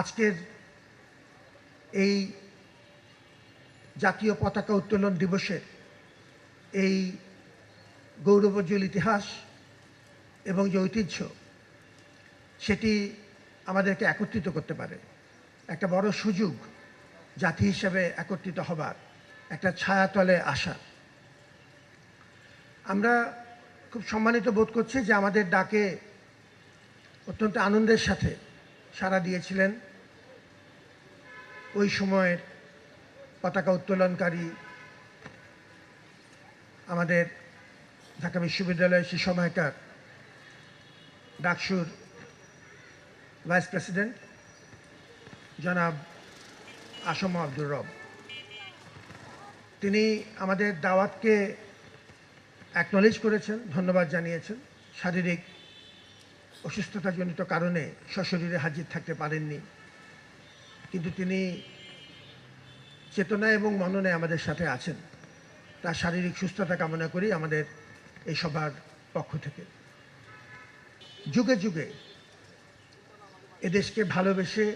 আজকের এই জাতীয় পতাকা উত্তোলন দিবসের এই গৌরবোজ্জ্বল ইতিহাস এবং যে ঐতিহ্য সেটি আমাদেরকে একত্রিত করতে পারে। একটা বড় সুযোগ জাতি হিসেবে একত্রিত হবার, একটা ছায়াতলে আসা। আমরা খুব সম্মানিত বোধ করছি যে আমাদের ডাকে অত্যন্ত আনন্দের সাথে সাড়া দিয়েছিলেন ওই সময়ের পতাকা উত্তোলনকারী আমাদের ঢাকা বিশ্ববিদ্যালয়ের সে সময়কার ডাকসুর ভাইস প্রেসিডেন্ট জনাব আসম আব্দুর রব। তিনি আমাদের দাওয়াতকে অ্যাকনলেজ করেছেন, ধন্যবাদ জানিয়েছেন। শারীরিক অসুস্থতাজনিত কারণে সশরীরে হাজির থাকতে পারেননি, কিন্তু তিনি চেতনা এবং মননে আমাদের সাথে আছেন। তার শারীরিক সুস্থতা কামনা করি আমাদের এই সবার পক্ষ থেকে। যুগে যুগে এদেশকে ভালোবেসে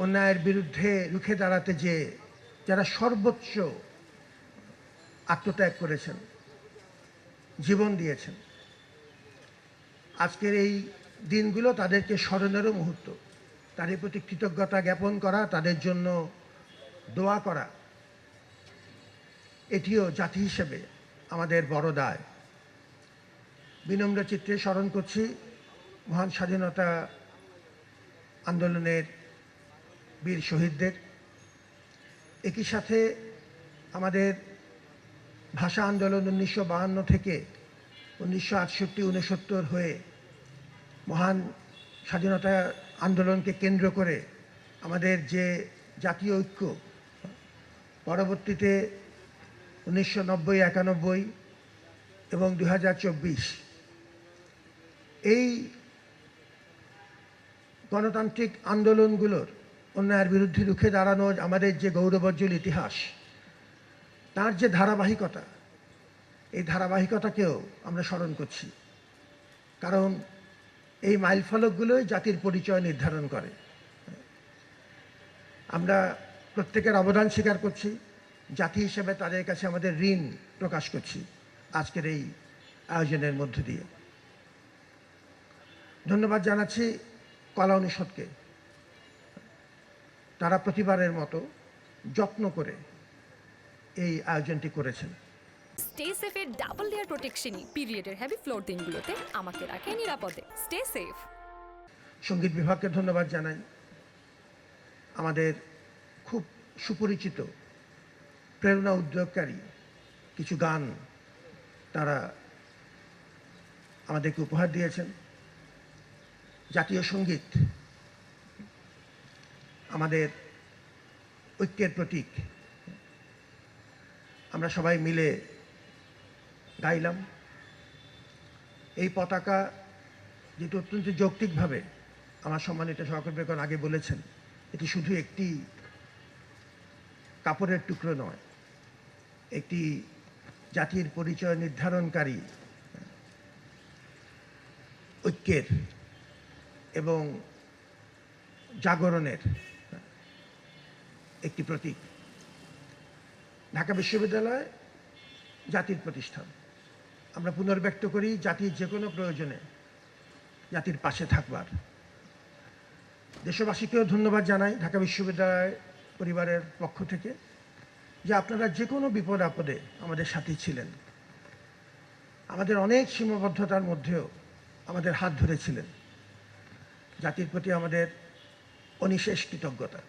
অন্যায়ের বিরুদ্ধে রুখে দাঁড়াতে যে যারা সর্বোচ্চ আত্মত্যাগ করেছেন, জীবন দিয়েছেন, আজকের এই দিনগুলো তাদেরকে স্মরণেরও মুহূর্ত। তাদের প্রতি কৃতজ্ঞতা জ্ঞাপন করা, তাদের জন্য দোয়া করা, এটিও জাতি হিসেবে আমাদের বড় দায়। বিনম্র চিত্রে স্মরণ করছি মহান স্বাধীনতা আন্দোলনের বীর শহীদদের। একই সাথে আমাদের ভাষা আন্দোলন 1952 থেকে 1968-69 হয়ে মহান স্বাধীনতা আন্দোলনকে কেন্দ্র করে আমাদের যে জাতীয় ঐক্য, পরবর্তীতে 1990-91 এবং 2024 এই গণতান্ত্রিক আন্দোলনগুলোর অন্যায়ের বিরুদ্ধে রুখে দাঁড়ানো আমাদের যে গৌরবোজ্জ্বল ইতিহাস, তার যে ধারাবাহিকতা, এই ধারাবাহিকতাকেও আমরা স্মরণ করছি। কারণ এই মাইলফলকগুলোই জাতির পরিচয় নির্ধারণ করে। আমরা প্রত্যেকের অবদান স্বীকার করছি, জাতি হিসেবে তাদের কাছে আমাদের ঋণ প্রকাশ করছি আজকের এই আয়োজনের মধ্য দিয়ে। ধন্যবাদ জানাচ্ছি কলা অনুষদকে। তারা প্রতিবারের মতো যত্ন করে এই আয়োজনটি করেছেন। স্টে সেফের ডাবল লেয়ার প্রোটেকশনই পিরিয়ডের হেভি ফ্লোর দিনগুলোতে আমাকে রাখে নিরাপদে। Stay safe. সঙ্গীত বিভাগকে ধন্যবাদ জানাই। আমাদের খুব সুপরিচিত প্রেরণা উদ্যোগকারী কিছু গান তারা আমাদেরকে উপহার দিয়েছেন। জাতীয় সঙ্গীত আমাদের ঐক্যের প্রতীক। আমরা সবাই মিলে গাইলাম। এই পতাকা যেটি অত্যন্ত যৌক্তিকভাবে আমার সম্মানিত সহকর্মীগণ আগে বলেছেন, এটি শুধু একটি কাপড়ের টুকরো নয়, একটি জাতির পরিচয় নির্ধারণকারী ঐক্যের এবং জাগরণের একটি প্রতীক। ঢাকা বিশ্ববিদ্যালয় জাতির প্রতিষ্ঠান। আমরা পুনর্ব্যক্ত করি জাতির যে কোনো প্রয়োজনে জাতির পাশে থাকবার। দেশবাসীকেও ধন্যবাদ জানাই ঢাকা বিশ্ববিদ্যালয় পরিবারের পক্ষ থেকে, যে আপনারা যে কোনো বিপদ আপদে আমাদের সাথে ছিলেন। আমাদের অনেক সীমাবদ্ধতার মধ্যেও আমাদের হাত ধরেছিলেন। জাতির প্রতি আমাদের অনিশেষ কৃতজ্ঞতা।